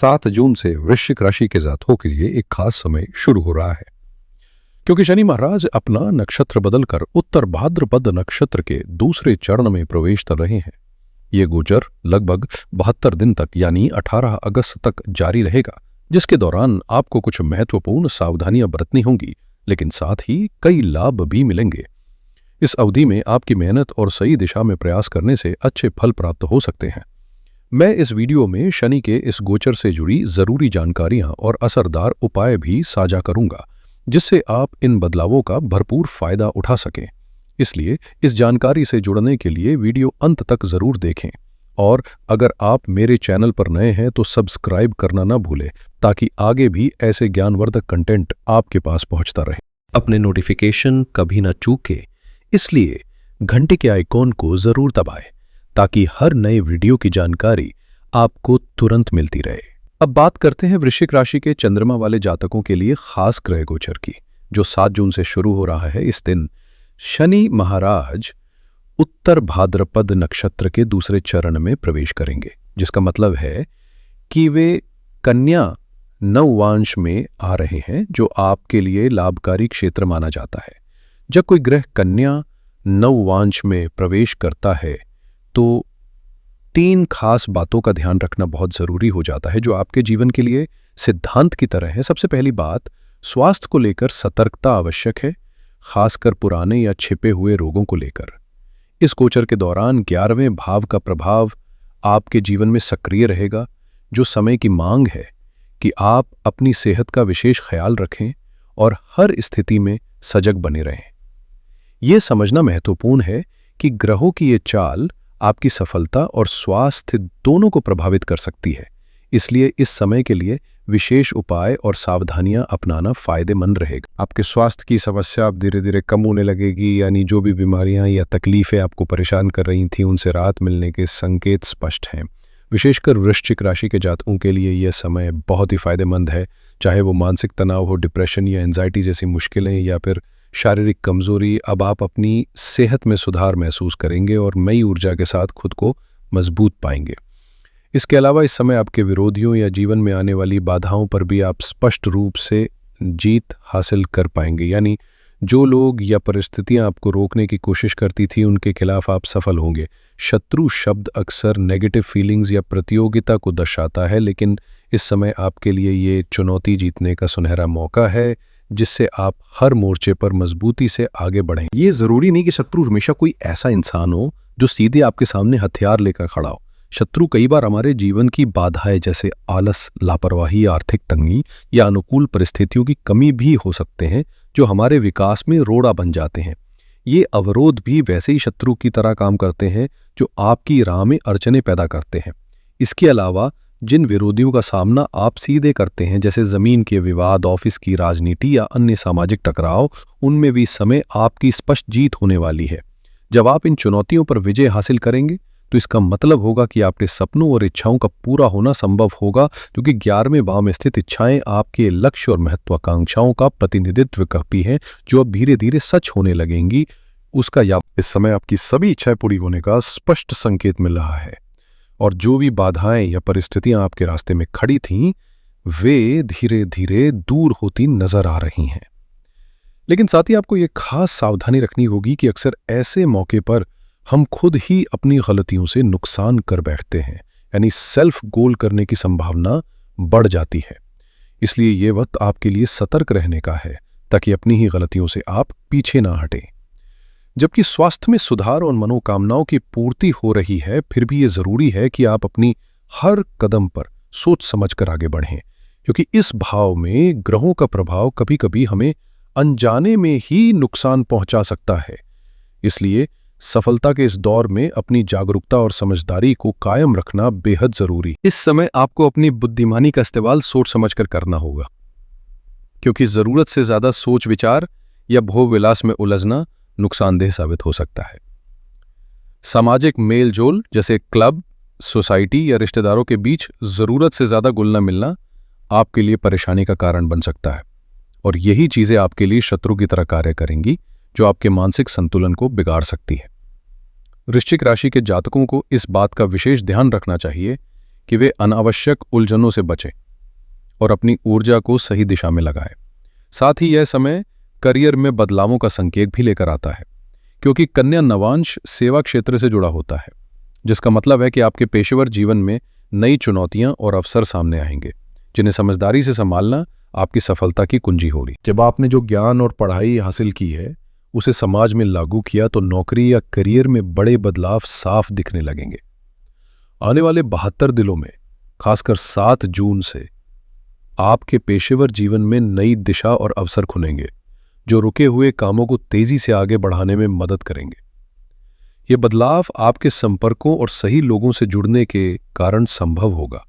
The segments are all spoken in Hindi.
7 जून से वृश्चिक राशि के जातकों के लिए एक खास समय शुरू हो रहा है, क्योंकि शनि महाराज अपना नक्षत्र बदलकर उत्तर भाद्रपद नक्षत्र के दूसरे चरण में प्रवेश कर रहे हैं। ये गोचर लगभग 72 दिन तक यानी 18 अगस्त तक जारी रहेगा, जिसके दौरान आपको कुछ महत्वपूर्ण सावधानियां बरतनी होंगी, लेकिन साथ ही कई लाभ भी मिलेंगे। इस अवधि में आपकी मेहनत और सही दिशा में प्रयास करने से अच्छे फल प्राप्त हो सकते हैं। मैं इस वीडियो में शनि के इस गोचर से जुड़ी जरूरी जानकारियां और असरदार उपाय भी साझा करूंगा, जिससे आप इन बदलावों का भरपूर फायदा उठा सकें। इसलिए इस जानकारी से जुड़ने के लिए वीडियो अंत तक जरूर देखें, और अगर आप मेरे चैनल पर नए हैं तो सब्सक्राइब करना ना भूलें, ताकि आगे भी ऐसे ज्ञानवर्धक कंटेंट आपके पास पहुंचता रहे। अपने नोटिफिकेशन कभी ना चूके, इसलिए घंटे के आइकॉन को जरूर दबाएं, ताकि हर नए वीडियो की जानकारी आपको तुरंत मिलती रहे। अब बात करते हैं वृश्चिक राशि के चंद्रमा वाले जातकों के लिए खास ग्रह गोचर की, जो 7 जून से शुरू हो रहा है। इस दिन शनि महाराज उत्तर भाद्रपद नक्षत्र के दूसरे चरण में प्रवेश करेंगे, जिसका मतलब है कि वे कन्या नववांश में आ रहे हैं, जो आपके लिए लाभकारी क्षेत्र माना जाता है। जब कोई ग्रह कन्या नववांश में प्रवेश करता है तो 3 खास बातों का ध्यान रखना बहुत जरूरी हो जाता है, जो आपके जीवन के लिए सिद्धांत की तरह है। सबसे पहली बात, स्वास्थ्य को लेकर सतर्कता आवश्यक है, खासकर पुराने या छिपे हुए रोगों को लेकर। इस गोचर के दौरान 11वें भाव का प्रभाव आपके जीवन में सक्रिय रहेगा, जो समय की मांग है कि आप अपनी सेहत का विशेष ख्याल रखें और हर स्थिति में सजग बने रहें। यह समझना महत्वपूर्ण है कि ग्रहों की ये चाल आपकी सफलता और स्वास्थ्य दोनों को प्रभावित कर सकती है। इसलिए इस समय के लिए विशेष उपाय और सावधानियां अपनाना फायदेमंद रहेगा। आपके स्वास्थ्य की समस्या अब धीरे धीरे कम होने लगेगी, यानी जो भी बीमारियां या तकलीफें आपको परेशान कर रही थीं, उनसे राहत मिलने के संकेत स्पष्ट हैं। विशेषकर वृश्चिक राशि के जातकों के लिए यह समय बहुत ही फायदेमंद है, चाहे वो मानसिक तनाव हो, डिप्रेशन या एंजाइटी जैसी मुश्किलें, या फिर शारीरिक कमजोरी। अब आप अपनी सेहत में सुधार महसूस करेंगे और नई ऊर्जा के साथ खुद को मजबूत पाएंगे। इसके अलावा इस समय आपके विरोधियों या जीवन में आने वाली बाधाओं पर भी आप स्पष्ट रूप से जीत हासिल कर पाएंगे, यानी जो लोग या परिस्थितियां आपको रोकने की कोशिश करती थी, उनके खिलाफ आप सफल होंगे। शत्रु शब्द अक्सर नेगेटिव फीलिंग्स या प्रतियोगिता को दर्शाता है, लेकिन इस समय आपके लिए ये चुनौती जीतने का सुनहरा मौका है, जिससे आप हर मोर्चे पर मजबूती से आगे बढ़ें। ये जरूरी नहीं कि शत्रु हमेशा कोई ऐसा इंसान हो जो सीधे आपके सामने हथियार लेकर खड़ा हो। शत्रु कई बार हमारे जीवन की बाधाएं, जैसे आलस, लापरवाही, आर्थिक तंगी या अनुकूल परिस्थितियों की कमी भी हो सकते हैं, जो हमारे विकास में रोड़ा बन जाते हैं। ये अवरोध भी वैसे ही शत्रु की तरह काम करते हैं, जो आपकी राह में अड़चने पैदा करते हैं। इसके अलावा जिन विरोधियों का सामना आप सीधे करते हैं, जैसे जमीन के विवाद, ऑफिस की राजनीति या अन्य सामाजिक टकराव, उनमें भी समय आपकी स्पष्ट जीत होने वाली है। जब आप इन चुनौतियों पर विजय हासिल करेंगे तो इसका मतलब होगा कि आपके सपनों और इच्छाओं का पूरा होना संभव होगा, क्योंकि 11वें भाव में स्थित इच्छाएं आपके लक्ष्य और महत्वाकांक्षाओं का प्रतिनिधित्व करती हैं, जो अब धीरे धीरे सच होने लगेंगी। उसका इस समय आपकी सभी इच्छाएं पूरी होने का स्पष्ट संकेत मिल रहा है, और जो भी बाधाएं या परिस्थितियां आपके रास्ते में खड़ी थीं, वे धीरे धीरे दूर होती नजर आ रही हैं। लेकिन साथ ही आपको ये खास सावधानी रखनी होगी कि अक्सर ऐसे मौके पर हम खुद ही अपनी गलतियों से नुकसान कर बैठते हैं, यानी सेल्फ गोल करने की संभावना बढ़ जाती है। इसलिए ये वक्त आपके लिए सतर्क रहने का है, ताकि अपनी ही गलतियों से आप पीछे ना हटें। जबकि स्वास्थ्य में सुधार और मनोकामनाओं की पूर्ति हो रही है, फिर भी ये जरूरी है कि आप अपनी हर कदम पर सोच समझकर आगे बढ़ें, क्योंकि इस भाव में ग्रहों का प्रभाव कभी कभी हमें अनजाने में ही नुकसान पहुंचा सकता है। इसलिए सफलता के इस दौर में अपनी जागरूकता और समझदारी को कायम रखना बेहद जरूरी। इस समय आपको अपनी बुद्धिमानी का इस्तेमाल सोच समझकर करना होगा, क्योंकि जरूरत से ज्यादा सोच विचार या भोग विलास में उलझना नुकसानदेह साबित हो सकता है। सामाजिक मेल जोल, जैसे क्लब, सोसाइटी या रिश्तेदारों के बीच जरूरत से ज्यादा घुलना मिलना आपके लिए परेशानी का कारण बन सकता है, और यही चीजें आपके लिए शत्रु की तरह कार्य करेंगी, जो आपके मानसिक संतुलन को बिगाड़ सकती है। वृश्चिक राशि के जातकों को इस बात का विशेष ध्यान रखना चाहिए कि वे अनावश्यक उलझनों से बचें और अपनी ऊर्जा को सही दिशा में लगाएं। साथ ही यह समय करियर में बदलावों का संकेत भी लेकर आता है, क्योंकि कन्या नवांश सेवा क्षेत्र से जुड़ा होता है, जिसका मतलब है कि आपके पेशेवर जीवन में नई चुनौतियां और अवसर सामने आएंगे, जिन्हें समझदारी से संभालना आपकी सफलता की कुंजी होगी। जब आपने जो ज्ञान और पढ़ाई हासिल की है उसे समाज में लागू किया तो नौकरी या करियर में बड़े बदलाव साफ दिखने लगेंगे। आने वाले 72 दिनों में, खासकर 7 जून से, आपके पेशेवर जीवन में नई दिशा और अवसर खुलेंगे, जो रुके हुए कामों को तेजी से आगे बढ़ाने में मदद करेंगे। ये बदलाव आपके संपर्कों और सही लोगों से जुड़ने के कारण संभव होगा,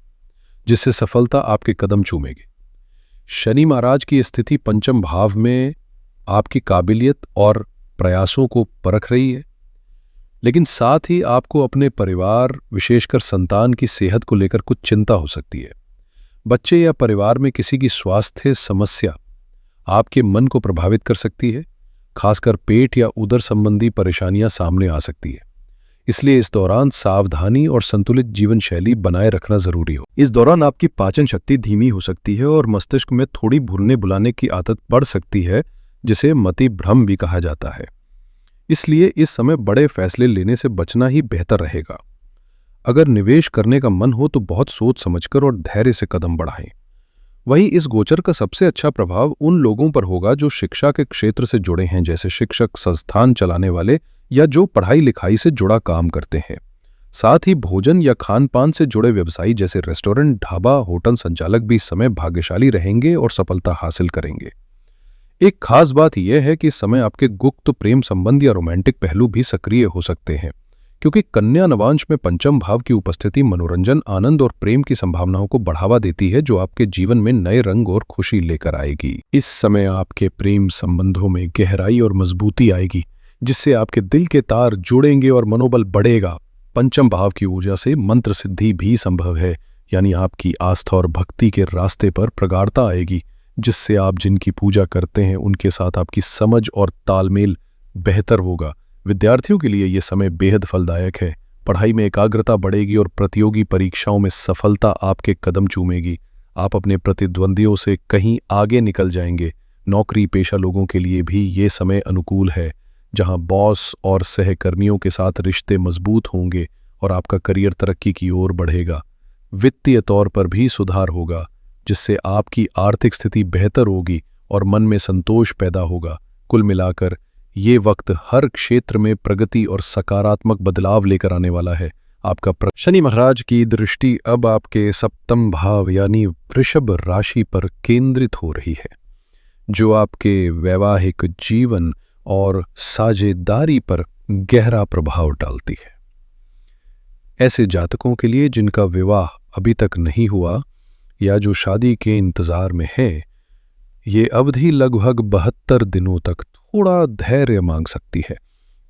जिससे सफलता आपके कदम चूमेगी। शनि महाराज की स्थिति पंचम भाव में आपकी काबिलियत और प्रयासों को परख रही है, लेकिन साथ ही आपको अपने परिवार, विशेषकर संतान की सेहत को लेकर कुछ चिंता हो सकती है। बच्चे या परिवार में किसी की स्वास्थ्य समस्या आपके मन को प्रभावित कर सकती है, खासकर पेट या उदर संबंधी परेशानियां सामने आ सकती है। इसलिए इस दौरान सावधानी और संतुलित जीवन शैली बनाए रखना जरूरी हो। इस दौरान आपकी पाचन शक्ति धीमी हो सकती है और मस्तिष्क में थोड़ी भूलने भुलाने की आदत पड़ सकती है, जिसे मति भ्रम भी कहा जाता है। इसलिए इस समय बड़े फैसले लेने से बचना ही बेहतर रहेगा। अगर निवेश करने का मन हो तो बहुत सोच समझकर और धैर्य से कदम बढ़ाएं। वहीं इस गोचर का सबसे अच्छा प्रभाव उन लोगों पर होगा जो शिक्षा के क्षेत्र से जुड़े हैं, जैसे शिक्षक, संस्थान चलाने वाले या जो पढ़ाई लिखाई से जुड़ा काम करते हैं। साथ ही भोजन या खान पान से जुड़े व्यवसायी जैसे रेस्टोरेंट, ढाबा, होटल संचालक भी इस समय भाग्यशाली रहेंगे और सफलता हासिल करेंगे। एक खास बात यह है कि इस समय आपके गुप्त प्रेम संबंध या रोमांटिक पहलू भी सक्रिय हो सकते हैं, क्योंकि कन्या नवांश में पंचम भाव की उपस्थिति मनोरंजन, आनंद और प्रेम की संभावनाओं को बढ़ावा देती है, जो आपके जीवन में नए रंग और खुशी लेकर आएगी। इस समय आपके प्रेम संबंधों में गहराई और मजबूती आएगी, जिससे आपके दिल के तार जुड़ेंगे और मनोबल बढ़ेगा। पंचम भाव की ऊर्जा से मंत्र सिद्धि भी संभव है, यानी आपकी आस्था और भक्ति के रास्ते पर प्रगाढ़ता आएगी, जिससे आप जिनकी पूजा करते हैं उनके साथ आपकी समझ और तालमेल बेहतर होगा। विद्यार्थियों के लिए यह समय बेहद फलदायक है। पढ़ाई में एकाग्रता बढ़ेगी और प्रतियोगी परीक्षाओं में सफलता आपके कदम चूमेगी। आप अपने प्रतिद्वंदियों से कहीं आगे निकल जाएंगे। नौकरी पेशा लोगों के लिए भी ये समय अनुकूल है, जहां बॉस और सहकर्मियों के साथ रिश्ते मजबूत होंगे और आपका करियर तरक्की की ओर बढ़ेगा। वित्तीय तौर पर भी सुधार होगा, जिससे आपकी आर्थिक स्थिति बेहतर होगी और मन में संतोष पैदा होगा। कुल मिलाकर ये वक्त हर क्षेत्र में प्रगति और सकारात्मक बदलाव लेकर आने वाला है। आपका शनि महाराज की दृष्टि अब आपके सप्तम भाव यानी वृषभ राशि पर केंद्रित हो रही है, जो आपके वैवाहिक जीवन और साझेदारी पर गहरा प्रभाव डालती है। ऐसे जातकों के लिए जिनका विवाह अभी तक नहीं हुआ या जो शादी के इंतजार में है, ये अवधि लगभग 72 दिनों तक थोड़ा धैर्य मांग सकती है,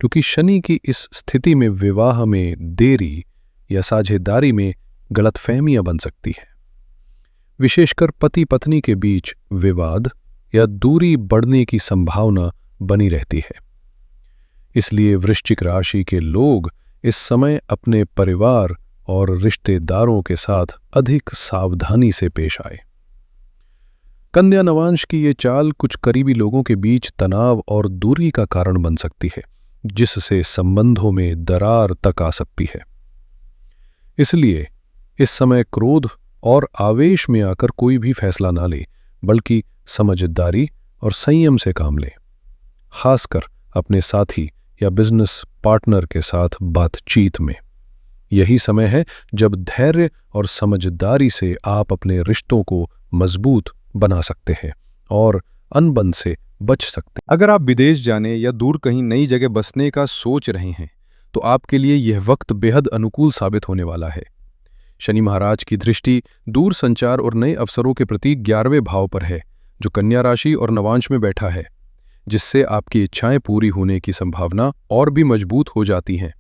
क्योंकि शनि की इस स्थिति में विवाह में देरी या साझेदारी में गलतफहमियां बन सकती हैं। विशेषकर पति पत्नी के बीच विवाद या दूरी बढ़ने की संभावना बनी रहती है। इसलिए वृश्चिक राशि के लोग इस समय अपने परिवार और रिश्तेदारों के साथ अधिक सावधानी से पेश आए। कन्या नवांश की ये चाल कुछ करीबी लोगों के बीच तनाव और दूरी का कारण बन सकती है, जिससे संबंधों में दरार तक आ सकती है। इसलिए इस समय क्रोध और आवेश में आकर कोई भी फैसला ना ले, बल्कि समझदारी और संयम से काम ले। खासकर अपने साथी या बिजनेस पार्टनर के साथ बातचीत में यही समय है जब धैर्य और समझदारी से आप अपने रिश्तों को मजबूत बना सकते हैं और अनबन से बच सकते हैं। अगर आप विदेश जाने या दूर कहीं नई जगह बसने का सोच रहे हैं तो आपके लिए यह वक्त बेहद अनुकूल साबित होने वाला है। शनि महाराज की दृष्टि दूर संचार और नए अवसरों के प्रति 11वें भाव पर है, जो कन्या राशि और नवांश में बैठा है, जिससे आपकी इच्छाएं पूरी होने की संभावना और भी मजबूत हो जाती हैं।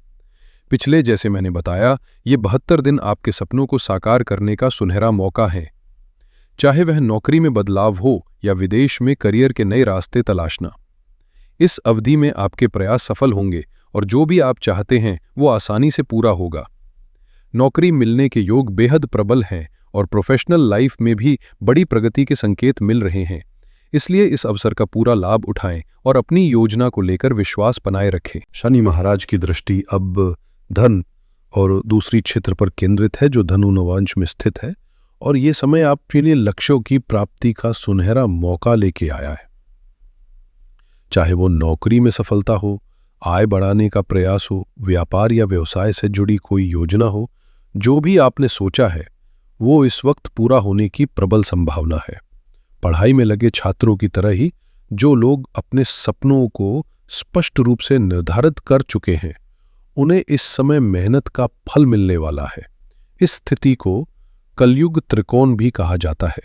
पिछले जैसे मैंने बताया, ये 72 दिन आपके सपनों को साकार करने का सुनहरा मौका है। चाहे वह नौकरी में बदलाव हो या विदेश में करियर के नए रास्ते तलाशना, इस अवधि में आपके प्रयास सफल होंगे और जो भी आप चाहते हैं वो आसानी से पूरा होगा। नौकरी मिलने के योग बेहद प्रबल हैं और प्रोफेशनल लाइफ में भी बड़ी प्रगति के संकेत मिल रहे हैं। इसलिए इस अवसर का पूरा लाभ उठाएं और अपनी योजना को लेकर विश्वास बनाए रखें। शनि महाराज की दृष्टि अब धन और दूसरी क्षेत्र पर केंद्रित है जो धनु नवांश में स्थित है, और ये समय आपके लिए लक्ष्यों की प्राप्ति का सुनहरा मौका लेके आया है। चाहे वो नौकरी में सफलता हो, आय बढ़ाने का प्रयास हो, व्यापार या व्यवसाय से जुड़ी कोई योजना हो, जो भी आपने सोचा है वो इस वक्त पूरा होने की प्रबल संभावना है। पढ़ाई में लगे छात्रों की तरह ही जो लोग अपने सपनों को स्पष्ट रूप से निर्धारित कर चुके हैं, उन्हें इस समय मेहनत का फल मिलने वाला है। इस स्थिति को कलयुग त्रिकोण भी कहा जाता है,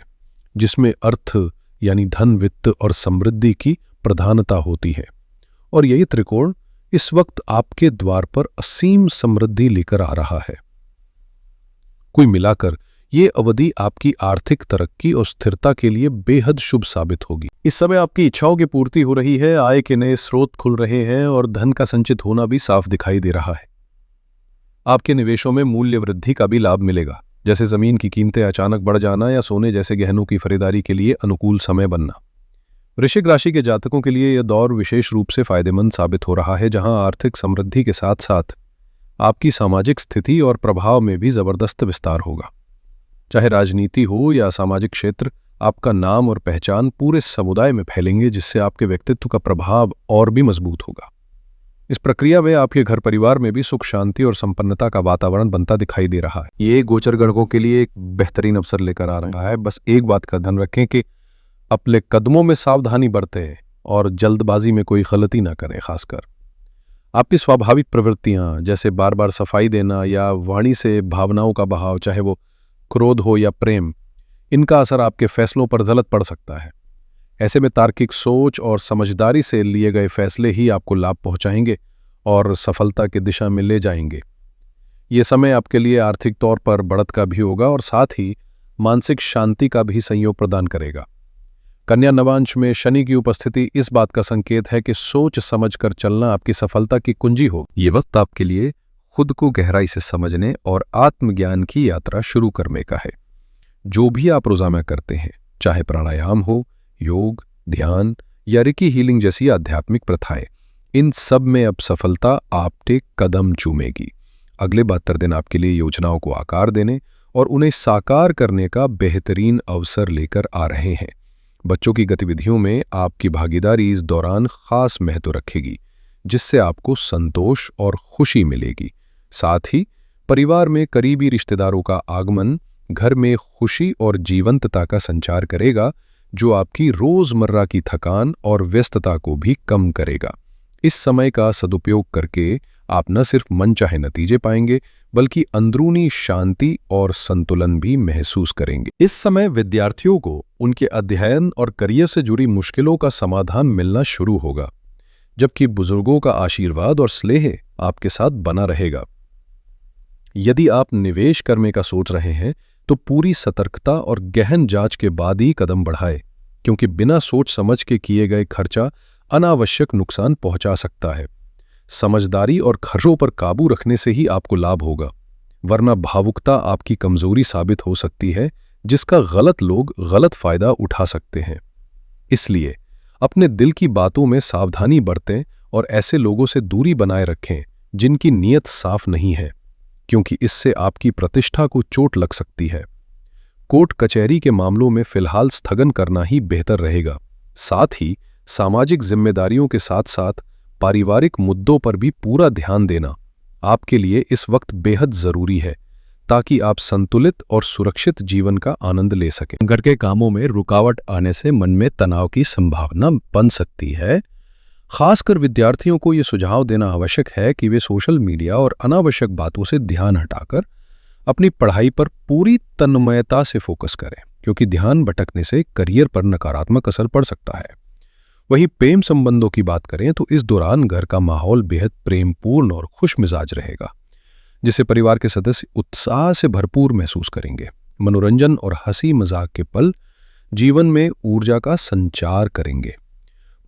जिसमें अर्थ यानी धन, वित्त और समृद्धि की प्रधानता होती है, और यही त्रिकोण इस वक्त आपके द्वार पर असीम समृद्धि लेकर आ रहा है। कुल मिलाकर ये अवधि आपकी आर्थिक तरक्की और स्थिरता के लिए बेहद शुभ साबित होगी। इस समय आपकी इच्छाओं की पूर्ति हो रही है, आय के नए स्रोत खुल रहे हैं और धन का संचित होना भी साफ दिखाई दे रहा है। आपके निवेशों में मूल्य वृद्धि का भी लाभ मिलेगा, जैसे जमीन की कीमतें अचानक बढ़ जाना या सोने जैसे गहनों की खरीदारी के लिए अनुकूल समय बनना। वृश्चिक राशि के जातकों के लिए यह दौर विशेष रूप से फायदेमंद साबित हो रहा है, जहां आर्थिक समृद्धि के साथ साथ आपकी सामाजिक स्थिति और प्रभाव में भी जबरदस्त विस्तार होगा। चाहे राजनीति हो या सामाजिक क्षेत्र, आपका नाम और पहचान पूरे समुदाय में फैलेंगे, जिससे आपके व्यक्तित्व का प्रभाव और भी मजबूत होगा। इस प्रक्रिया में आपके घर परिवार में भी सुख, शांति और संपन्नता का वातावरण बनता दिखाई दे रहा है। ये गोचर गणकों के लिए एक बेहतरीन अवसर लेकर आ रहा है। बस एक बात का ध्यान रखें कि अपने कदमों में सावधानी बरतें और जल्दबाजी में कोई गलती ना करें। खासकर आपकी स्वाभाविक प्रवृत्तियां जैसे बार बार सफाई देना या वाणी से भावनाओं का बहाव, चाहे वो क्रोध हो या प्रेम, इनका असर आपके फैसलों पर गलत पड़ सकता है। ऐसे में तार्किक सोच और समझदारी से लिए गए फैसले ही आपको लाभ पहुंचाएंगे और सफलता की दिशा में ले जाएंगे। ये समय आपके लिए आर्थिक तौर पर बढ़त का भी होगा और साथ ही मानसिक शांति का भी संयोग प्रदान करेगा। कन्या नवांश में शनि की उपस्थिति इस बात का संकेत है कि सोच समझकर चलना आपकी सफलता की कुंजी हो। ये वक्त आपके लिए खुद को गहराई से समझने और आत्मज्ञान की यात्रा शुरू करने का है। जो भी आप रोजाना करते हैं, चाहे प्राणायाम हो, योग, ध्यान या रिकी हीलिंग जैसी आध्यात्मिक प्रथाएं, इन सब में अब सफलता आपके कदम चूमेगी। अगले 72 दिन आपके लिए योजनाओं को आकार देने और उन्हें साकार करने का बेहतरीन अवसर लेकर आ रहे हैं। बच्चों की गतिविधियों में आपकी भागीदारी इस दौरान खास महत्व रखेगी, जिससे आपको संतोष और खुशी मिलेगी। साथ ही परिवार में करीबी रिश्तेदारों का आगमन घर में खुशी और जीवंतता का संचार करेगा, जो आपकी रोजमर्रा की थकान और व्यस्तता को भी कम करेगा। इस समय का सदुपयोग करके आप न सिर्फ मनचाहे नतीजे पाएंगे, बल्कि अंदरूनी शांति और संतुलन भी महसूस करेंगे। इस समय विद्यार्थियों को उनके अध्ययन और करियर से जुड़ी मुश्किलों का समाधान मिलना शुरू होगा, जबकि बुजुर्गों का आशीर्वाद और स्नेह आपके साथ बना रहेगा। यदि आप निवेश करने का सोच रहे हैं तो पूरी सतर्कता और गहन जांच के बाद ही कदम बढ़ाएं, क्योंकि बिना सोच समझ के किए गए खर्चा अनावश्यक नुकसान पहुंचा सकता है। समझदारी और खर्चों पर काबू रखने से ही आपको लाभ होगा, वरना भावुकता आपकी कमजोरी साबित हो सकती है, जिसका गलत लोग गलत फायदा उठा सकते हैं। इसलिए अपने दिल की बातों में सावधानी बरतें और ऐसे लोगों से दूरी बनाए रखें जिनकी नीयत साफ नहीं है, क्योंकि इससे आपकी प्रतिष्ठा को चोट लग सकती है। कोर्ट कचहरी के मामलों में फिलहाल स्थगन करना ही बेहतर रहेगा। साथ ही सामाजिक जिम्मेदारियों के साथ साथ पारिवारिक मुद्दों पर भी पूरा ध्यान देना आपके लिए इस वक्त बेहद जरूरी है, ताकि आप संतुलित और सुरक्षित जीवन का आनंद ले सकें। घर के कामों में रुकावट आने से मन में तनाव की संभावना बन सकती है। खासकर विद्यार्थियों को यह सुझाव देना आवश्यक है कि वे सोशल मीडिया और अनावश्यक बातों से ध्यान हटाकर अपनी पढ़ाई पर पूरी तन्मयता से फोकस करें, क्योंकि ध्यान भटकने से करियर पर नकारात्मक असर पड़ सकता है। वहीं प्रेम संबंधों की बात करें तो इस दौरान घर का माहौल बेहद प्रेमपूर्ण और खुश मिजाज रहेगा, जिसे परिवार के सदस्य उत्साह से भरपूर महसूस करेंगे। मनोरंजन और हंसी मजाक के पल जीवन में ऊर्जा का संचार करेंगे।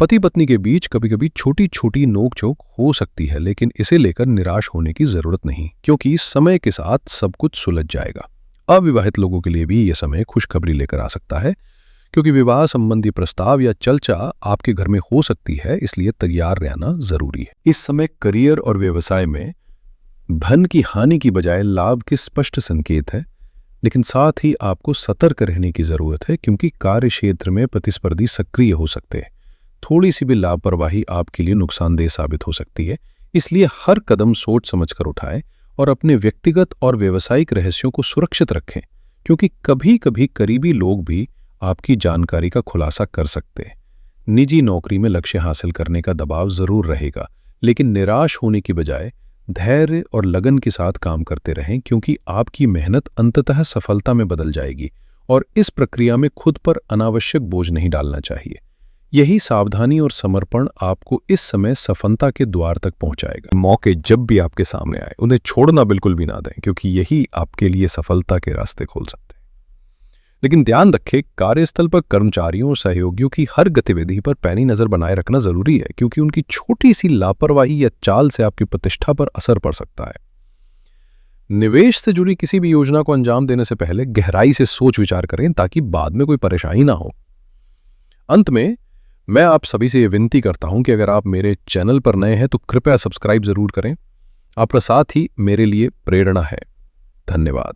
पति पत्नी के बीच कभी कभी छोटी छोटी नोकझोंक हो सकती है, लेकिन इसे लेकर निराश होने की जरूरत नहीं, क्योंकि समय के साथ सब कुछ सुलझ जाएगा। अविवाहित लोगों के लिए भी यह समय खुशखबरी लेकर आ सकता है, क्योंकि विवाह संबंधी प्रस्ताव या चर्चा आपके घर में हो सकती है, इसलिए तैयार रहना जरूरी है। इस समय करियर और व्यवसाय में धन की हानि की बजाय लाभ के स्पष्ट संकेत है, लेकिन साथ ही आपको सतर्क रहने की जरूरत है, क्योंकि कार्य क्षेत्र में प्रतिस्पर्धी सक्रिय हो सकते हैं। थोड़ी सी भी लापरवाही आपके लिए नुकसानदेह साबित हो सकती है, इसलिए हर कदम सोच समझकर उठाएं और अपने व्यक्तिगत और व्यावसायिक रहस्यों को सुरक्षित रखें, क्योंकि कभी कभी करीबी लोग भी आपकी जानकारी का खुलासा कर सकते हैं। निजी नौकरी में लक्ष्य हासिल करने का दबाव जरूर रहेगा, लेकिन निराश होने की बजाय धैर्य और लगन के साथ काम करते रहें, क्योंकि आपकी मेहनत अंततः सफलता में बदल जाएगी और इस प्रक्रिया में खुद पर अनावश्यक बोझ नहीं डालना चाहिए। यही सावधानी और समर्पण आपको इस समय सफलता के द्वार तक पहुंचाएगा। मौके जब भी आपके सामने आए उन्हें छोड़ना बिल्कुल भी ना दें, क्योंकि यही आपके लिए सफलता के रास्ते खोल सकते हैं। लेकिन ध्यान रखें, कार्यस्थल पर कर्मचारियों और सहयोगियों की हर गतिविधि पर पैनी नजर बनाए रखना जरूरी है, क्योंकि उनकी छोटी सी लापरवाही या चाल से आपकी प्रतिष्ठा पर असर पड़ सकता है। निवेश से जुड़ी किसी भी योजना को अंजाम देने से पहले गहराई से सोच विचार करें, ताकि बाद में कोई परेशानी ना हो। अंत में मैं आप सभी से यह विनती करता हूं कि अगर आप मेरे चैनल पर नए हैं तो कृपया सब्सक्राइब जरूर करें। आपका साथ ही मेरे लिए प्रेरणा है। धन्यवाद।